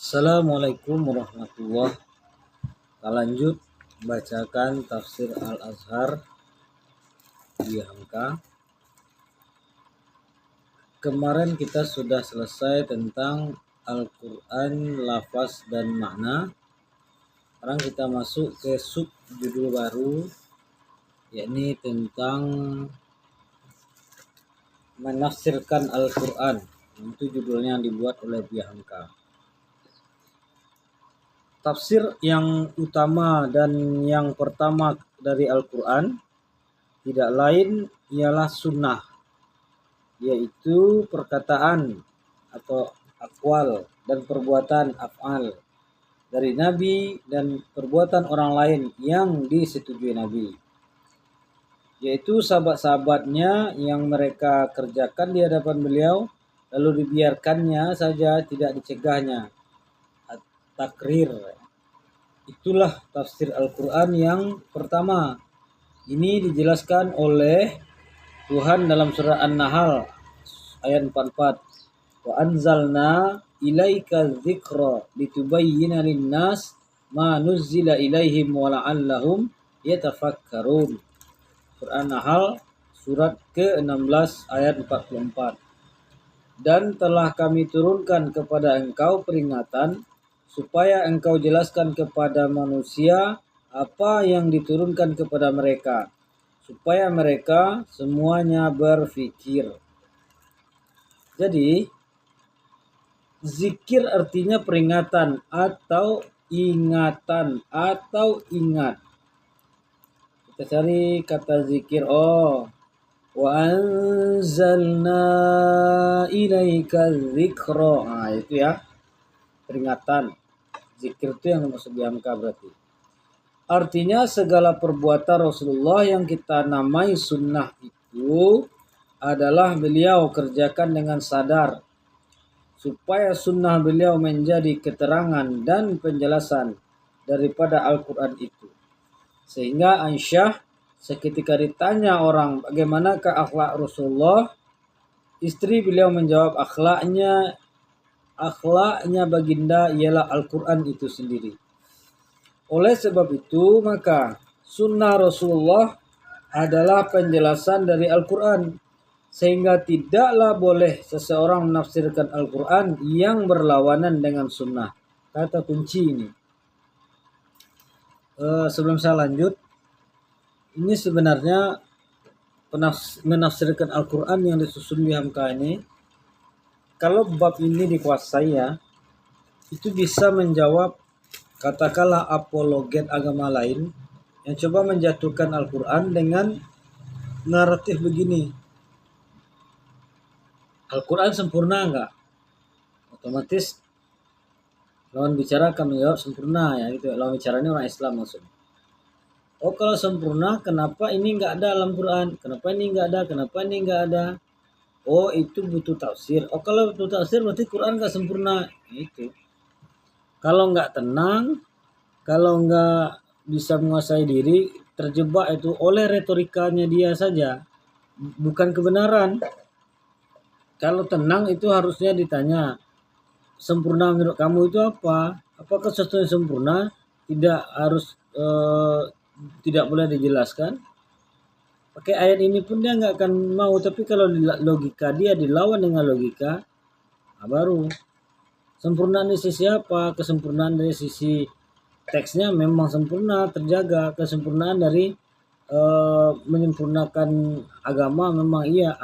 Assalamualaikum warahmatullahi wabarakatuh. Kita lanjut bacakan tafsir Al-Azhar di Hamka. Kemarin kita sudah selesai tentang Al-Quran, lafaz dan makna. Sekarang kita masuk ke sub judul baru, yakni tentang menafsirkan Al-Quran. Itu judulnya yang dibuat oleh Buya Hamka. Tafsir yang utama dan yang pertama dari Al-Quran tidak lain ialah sunnah, yaitu perkataan atau aqwal dan perbuatan af'al dari Nabi dan perbuatan orang lain yang disetujui Nabi, yaitu sahabat-sahabatnya yang mereka kerjakan di hadapan beliau lalu dibiarkannya saja, tidak dicegahnya. Takrir. Itulah tafsir Al-Quran yang pertama. Ini dijelaskan oleh Tuhan dalam surah An-Nahl ayat 44. Wa anzalna ilaika dzikra litubayyina lin-nas ma nuzzila ilaihim wa la'allahum yatafakkarun. Surah An-Nahl surat ke-16 ayat 44. Dan telah kami turunkan kepada engkau peringatan supaya engkau jelaskan kepada manusia apa yang diturunkan kepada mereka, supaya mereka semuanya berfikir. Jadi, zikir artinya peringatan atau ingatan atau ingat. Kita cari kata zikir. Wa anzalna ilaika dzikra. Nah, itu ya. Peringatan. Zikir itu yang maksud di Hamka berarti. Artinya segala perbuatan Rasulullah yang kita namai sunnah itu adalah beliau kerjakan dengan sadar, supaya sunnah beliau menjadi keterangan dan penjelasan daripada Al-Quran itu. Sehingga Aisyah seketika ditanya orang bagaimanakah akhlak Rasulullah, istri beliau menjawab akhlaknya baginda ialah Al-Quran itu sendiri. Oleh sebab itu maka sunnah Rasulullah adalah penjelasan dari Al-Quran, sehingga tidaklah boleh seseorang menafsirkan Al-Quran yang berlawanan dengan sunnah. Kata kunci ini. Sebelum saya lanjut, ini sebenarnya menafsirkan Al-Quran yang disusun di Hamka ini, kalau bab ini dikuasai ya, itu bisa menjawab katakanlah apologet agama lain yang coba menjatuhkan Al-Quran dengan naratif begini. Al-Quran sempurna enggak? Otomatis lawan bicara akan menjawab sempurna ya gitu. Lawan bicaranya orang Islam maksudnya. Oh, kalau sempurna, kenapa ini enggak ada dalam Quran? Kenapa ini enggak ada? Kenapa ini enggak ada? Oh, itu butuh tafsir. Oh, kalau butuh tafsir berarti Quran enggak sempurna. Itu. Kalau enggak tenang, kalau enggak bisa menguasai diri, terjebak itu oleh retorikanya dia saja, bukan kebenaran. Kalau tenang itu harusnya ditanya, sempurna menurut kamu itu apa? Apakah sesuatu yang sempurna tidak boleh dijelaskan? Pakai ayat ini pun dia nggak akan mau. Tapi kalau logika dia dilawan dengan logika, baru sempurna dari sisi apa? Kesempurnaan dari sisi teksnya memang sempurna, terjaga. Kesempurnaan dari menyempurnakan agama memang iya.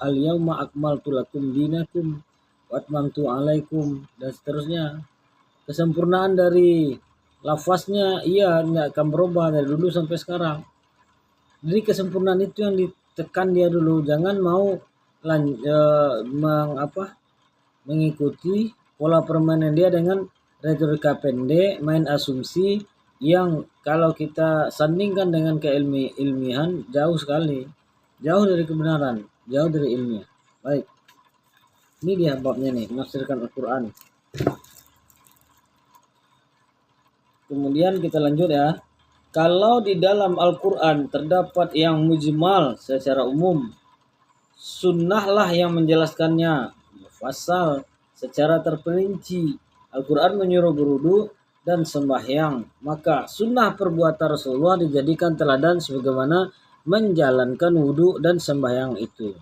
Al-yauma akmaltu lakum dinakum wa atmamtu alaikum dan seterusnya. Kesempurnaan dari lafaznya iya tidak akan berubah dari dulu sampai sekarang. Jadi kesempurnaan itu yang ditekan dia dulu. Jangan mau mengikuti pola permainan dia dengan retorika pendek, main asumsi yang kalau kita sandingkan dengan keilmihan jauh sekali, jauh dari kebenaran, jauh dari ilmiah. Baik, ini dia babnya nih, menafsirkan Al-Quran. Kemudian kita lanjut ya. Kalau di dalam Al-Quran terdapat yang mujmal secara umum, sunnahlah yang menjelaskannya mufassal secara terperinci Al-Quran menyuruh berwudu dan sembahyang. Maka sunnah perbuatan Rasulullah dijadikan teladan sebagaimana menjalankan wudu dan sembahyang itu.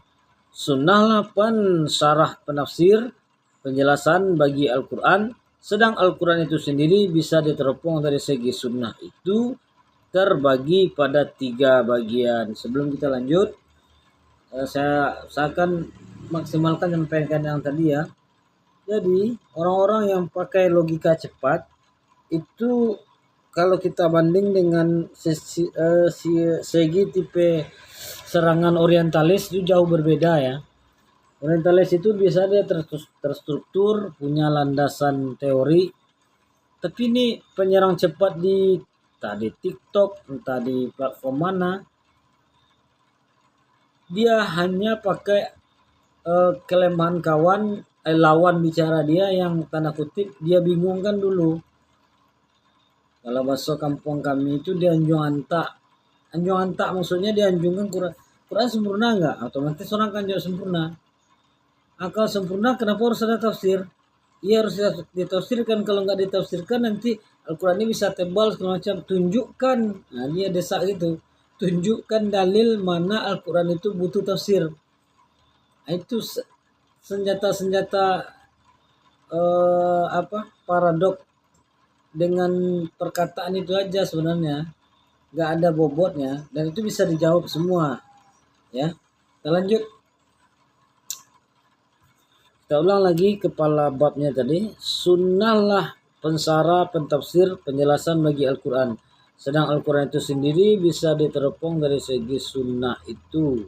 Sunnahlah pensarah penafsir, penjelasan bagi Al-Quran, sedang Al-Quran itu sendiri bisa diteropong dari segi sunnah itu terbagi pada 3 bagian. Sebelum kita lanjut, saya akan maksimalkan menyampaikan yang tadi ya. Jadi orang-orang yang pakai logika cepat itu kalau kita banding dengan segi tipe serangan orientalis itu jauh berbeda ya. Orientalis itu biasa dia terstruktur, punya landasan teori. Tapi ini penyerang cepat entah di TikTok, entah di platform mana, dia hanya pakai kelemahan lawan bicara dia yang tanda kutip dia bingungkan dulu. Kalau bahasa kampung kami itu dia anjung antak. Anjung antak maksudnya dia anjungkan Quran sempurna enggak? Otomatis orang kan jawab sempurna. Akal sempurna kenapa harus ada tafsir? Ia harus ditafsirkan, kalau nggak ditafsirkan nanti Al-Quran ini bisa tebal segala macam. Tunjukkan, nah dia desak gitu. Tunjukkan dalil mana Al-Quran itu butuh tafsir. Nah, itu senjata-senjata paradok dengan perkataan itu aja sebenarnya, nggak ada bobotnya dan itu bisa dijawab semua ya. Kita lanjut, kita ulang lagi kepala babnya tadi. Sunnahlah pensara, pentafsir, penjelasan bagi Al-Quran, sedang Al-Quran itu sendiri bisa diteropong dari segi sunnah itu.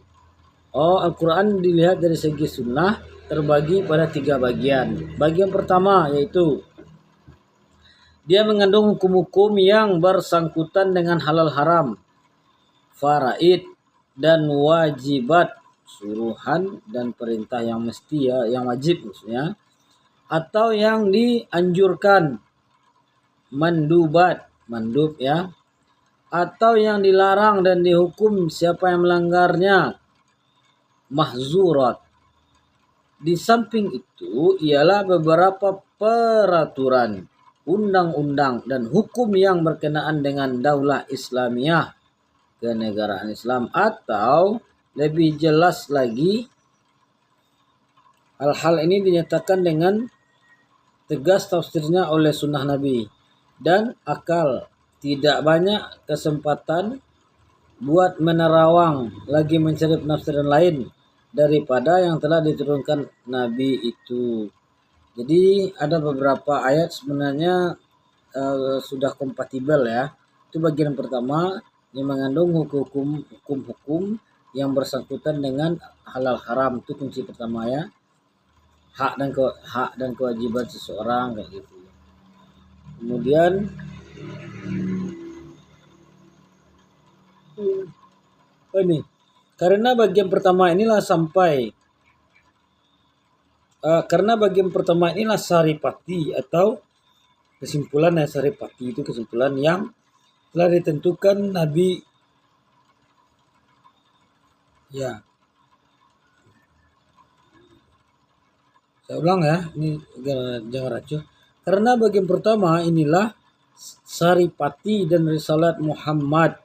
Al-Quran dilihat dari segi sunnah terbagi pada 3 bagian. Bagian pertama yaitu dia mengandung hukum-hukum yang bersangkutan dengan halal haram, faraid dan wajibat, suruhan dan perintah yang mesti ya, yang wajib maksudnya, atau yang dianjurkan, mandub ya, atau yang dilarang dan dihukum siapa yang melanggarnya, mahzurat. Di samping itu ialah beberapa peraturan, undang-undang dan hukum yang berkenaan dengan daulah Islamiyah, kenegaraan Islam, atau lebih jelas lagi hal-hal ini dinyatakan dengan tegas tafsirnya oleh sunnah Nabi dan akal. Tidak banyak kesempatan buat menerawang lagi mencari penafsiran lain daripada yang telah diturunkan Nabi itu. Jadi ada beberapa ayat sebenarnya sudah kompatibel ya. Itu bagian pertama yang mengandung hukum-hukum yang bersangkutan dengan halal haram, itu kunci pertama ya. Hak dan kewajiban seseorang kayak gitu. Kemudian ini karena bagian pertama inilah saripati atau kesimpulan ya. Saripati itu kesimpulan yang telah ditentukan Nabi ya. Saya ulang ya, ini jangan racu. Karena bagian pertama inilah saripati dan risalat Muhammad.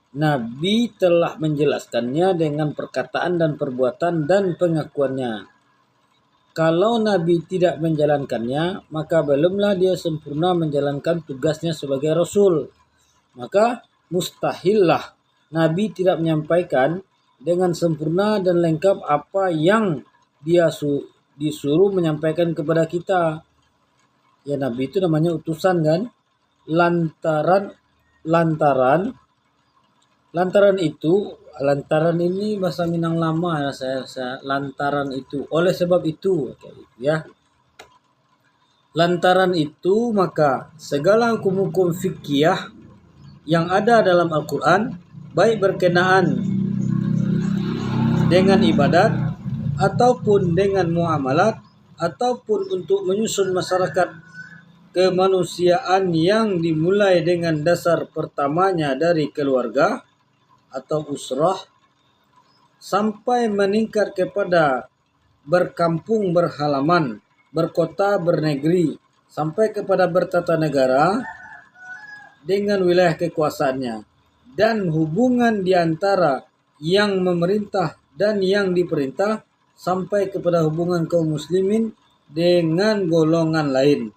Nabi telah menjelaskannya dengan perkataan dan perbuatan dan pengakuannya. Kalau Nabi tidak menjalankannya, maka belumlah dia sempurna menjalankan tugasnya sebagai Rasul. Maka mustahillah Nabi tidak menyampaikan dengan sempurna dan lengkap apa yang dia disuruh menyampaikan kepada kita. Ya, Nabi itu namanya utusan kan. Lantaran ini bahasa Minang lama ya, saya lantaran itu, oleh sebab itu ya. Lantaran itu maka segala hukum-hukum fikih yang ada dalam Al-Quran, baik berkenaan dengan ibadat ataupun dengan muamalat ataupun untuk menyusun masyarakat kemanusiaan yang dimulai dengan dasar pertamanya dari keluarga atau usrah sampai meningkat kepada berkampung berhalaman, berkota bernegeri, sampai kepada bertata negara dengan wilayah kekuasaannya, dan hubungan di antara yang memerintah dan yang diperintah sampai kepada hubungan kaum muslimin dengan golongan lain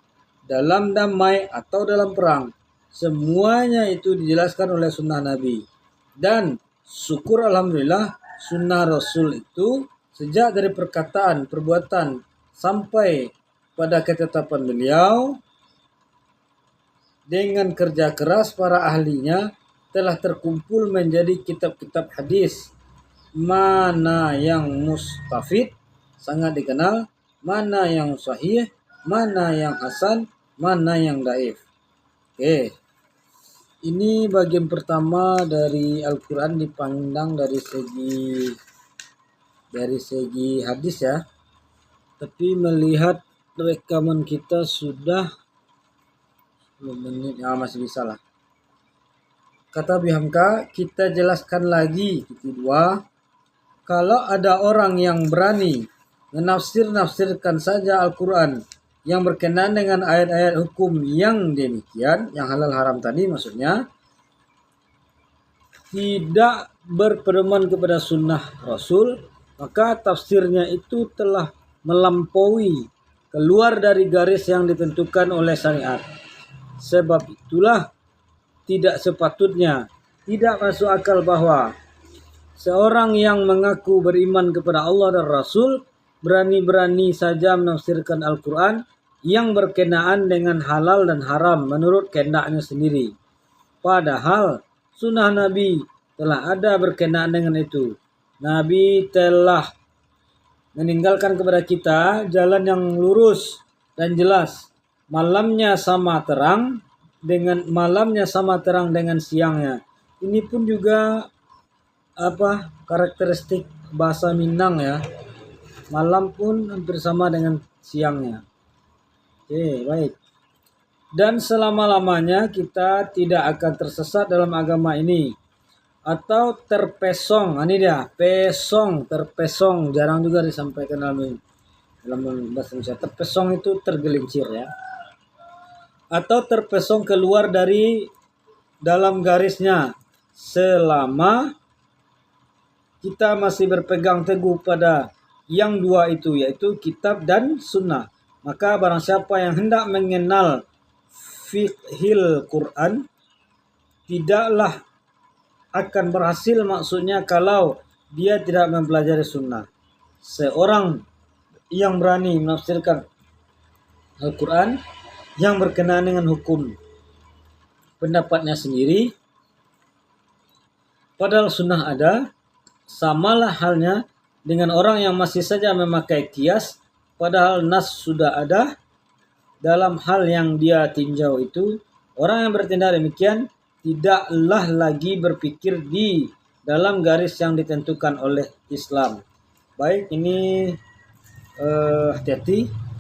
dalam damai atau dalam perang. Semuanya itu dijelaskan oleh sunnah Nabi. Dan syukur alhamdulillah sunnah Rasul itu sejak dari perkataan, perbuatan sampai pada ketetapan beliau dengan kerja keras para ahlinya telah terkumpul menjadi kitab-kitab hadis. Mana yang mustafid sangat dikenal, mana yang sahih, mana yang hasan, mana yang dhaif. Oke. Ini bagian pertama dari Al-Quran dipandang dari segi hadis ya. Tapi melihat rekaman kita sudah 10 menit, ya masih bisa lah. Kata Bihamka, kita jelaskan lagi kedua, kalau ada orang yang berani menafsir-nafsirkan saja Al-Quran yang berkenaan dengan ayat-ayat hukum yang demikian, yang halal haram tadi maksudnya, tidak berpedoman kepada sunnah Rasul, maka tafsirnya itu telah melampaui, keluar dari garis yang ditentukan oleh syariat. Sebab itulah tidak sepatutnya, tidak masuk akal bahwa seorang yang mengaku beriman kepada Allah dan Rasul berani-berani saja menafsirkan Al-Quran yang berkenaan dengan halal dan haram menurut kehendaknya sendiri. Padahal sunnah Nabi telah ada berkenaan dengan itu. Nabi telah meninggalkan kepada kita jalan yang lurus dan jelas. Malamnya sama terang dengan siangnya. Ini pun juga karakteristik bahasa Minang ya. Malam pun hampir sama dengan siangnya. Oke, baik. Dan selama-lamanya kita tidak akan tersesat dalam agama ini atau terpesong. Ini dia, terpesong jarang juga disampaikan dalam bahasa Indonesia. Terpesong itu tergelincir ya. Atau terpesong keluar dari dalam garisnya selama kita masih berpegang teguh pada yang dua itu, yaitu kitab dan sunnah. Maka barang siapa yang hendak mengenal fiqhil Quran tidaklah akan berhasil, maksudnya kalau dia tidak mempelajari sunnah. Seorang yang berani menafsirkan Al-Quran yang berkenaan dengan hukum pendapatnya sendiri, padahal sunnah ada, samalah halnya dengan orang yang masih saja memakai kias, padahal nas sudah ada dalam hal yang dia tinjau itu. Orang yang bertindak demikian tidaklah lagi berpikir di dalam garis yang ditentukan oleh Islam. Baik, ini hati-hati.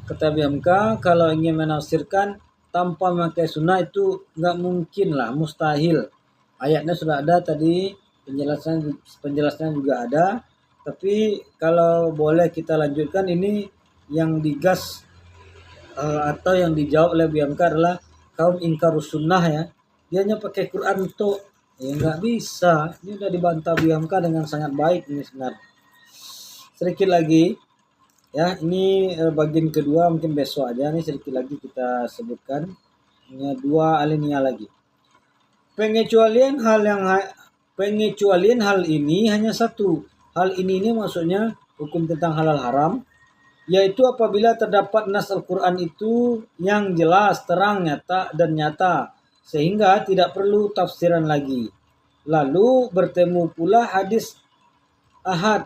Kata BMK, kalau ingin menafsirkan tanpa memakai sunnah itu nggak mungkin lah, mustahil. Ayatnya sudah ada tadi, penjelasannya juga ada. Tapi kalau boleh kita lanjutkan, ini yang digas atau yang dijawab oleh BMK adalah kaum ingkarus sunnah ya. Dia hanya pakai Quran untuk nggak bisa. Ini udah dibantah BMK dengan sangat baik ini sebenarnya. Sedikit lagi ya, ini bagian kedua, mungkin besok aja. Ini sedikit lagi kita sebutkan. Ini 2 alinea lagi. Pengecualian hal ini hanya satu. Hal ini maksudnya hukum tentang halal haram, yaitu apabila terdapat nas Al-Quran itu yang jelas, terang, nyata, sehingga tidak perlu tafsiran lagi. Lalu bertemu pula hadis ahad,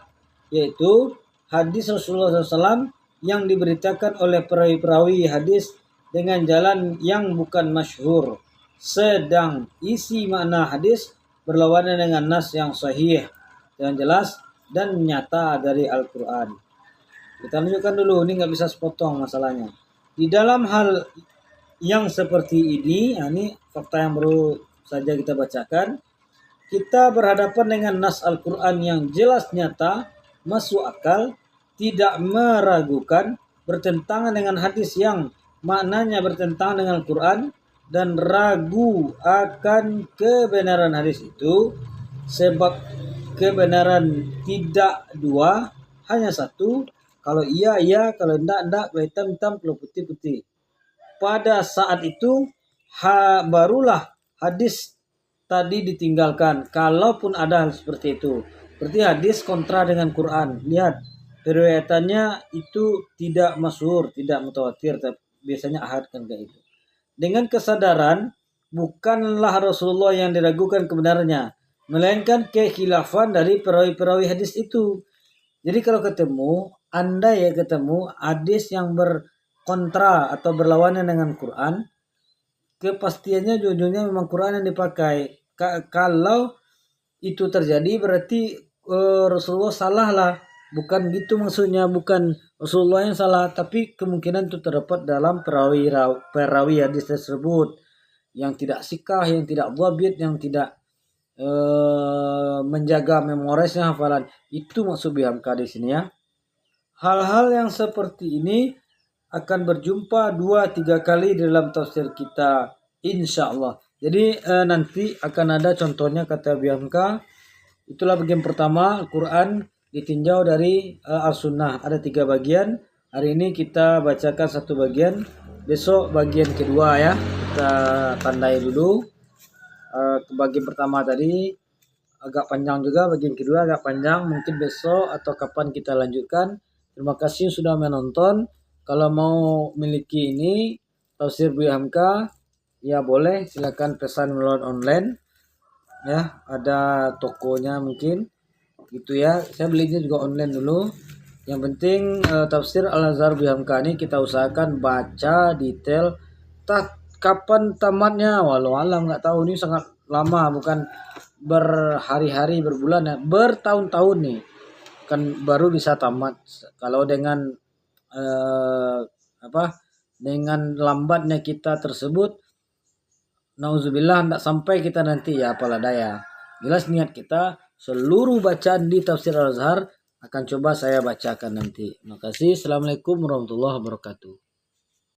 yaitu hadis Rasulullah SAW yang diberitakan oleh perawi-perawi hadis dengan jalan yang bukan masyhur, sedang isi makna hadis berlawanan dengan nas yang sahih, yang jelas dan nyata dari Al-Quran. Kita lanjutkan dulu, ini nggak bisa sepotong masalahnya. Di dalam hal yang seperti ini fakta yang baru saja kita bacakan, kita berhadapan dengan nas Al-Quran yang jelas, nyata, masuk akal, tidak meragukan, bertentangan dengan hadis yang maknanya bertentangan dengan Al-Quran dan ragu akan kebenaran hadis itu, sebab kebenaran tidak dua, hanya satu. Kalau iya, iya. Kalau enggak. Kalau hitam, hitam. Kalau putih, putih. Pada saat itu barulah hadis tadi ditinggalkan. Kalaupun ada hal seperti itu. Berarti hadis kontra dengan Quran. Lihat, periwayatannya itu tidak masyhur, tidak mutawatir. Biasanya ahad kan kayak itu. Dengan kesadaran, bukanlah Rasulullah yang diragukan kebenarannya, melainkan kekhilafan dari perawi-perawi hadis itu. Jadi kalau ketemu, Anda ya ketemu hadis yang berkontra atau berlawanan dengan Quran, kepastiannya jujurnya memang Quran yang dipakai. Kalau itu terjadi berarti Rasulullah salah lah. Bukan gitu maksudnya, bukan Rasulullah yang salah, tapi kemungkinan itu terdapat dalam perawi hadis tersebut yang tidak sikah, yang tidak dhabit, yang tidak menjaga memorisnya hafalan. Itu maksud bihamka di sini ya. Hal-hal yang seperti ini akan berjumpa 2-3 kali dalam tafsir kita, insya Allah. Jadi nanti akan ada contohnya kata bihamka. Itulah bagian pertama, Al-Quran ditinjau dari Al-Sunnah. Ada 3 bagian. Hari ini kita bacakan 1 bagian. Besok bagian kedua ya. Kita tandai dulu. Bagian pertama tadi agak panjang juga, bagian kedua agak panjang. Mungkin besok atau kapan kita lanjutkan. Terima kasih sudah menonton. Kalau mau miliki ini tafsir Buya Hamka, ya boleh, silakan pesan melalui online. Ya, ada tokonya mungkin gitu ya. Saya belinya juga online dulu. Yang penting tafsir Al-Azhar Buya Hamka ini kita usahakan baca detail. Kapan tamatnya walau alam, nggak tahu. Ini sangat lama, bukan berhari-hari, berbulan ya, bertahun-tahun nih kan baru bisa tamat. Kalau dengan dengan lambatnya kita tersebut, nauzubillah, tidak sampai kita nanti ya apalah daya. Jelas niat kita seluruh bacaan di tafsir Al-Azhar akan coba saya bacakan nanti. Terima kasih. Assalamualaikum warahmatullahi wabarakatuh.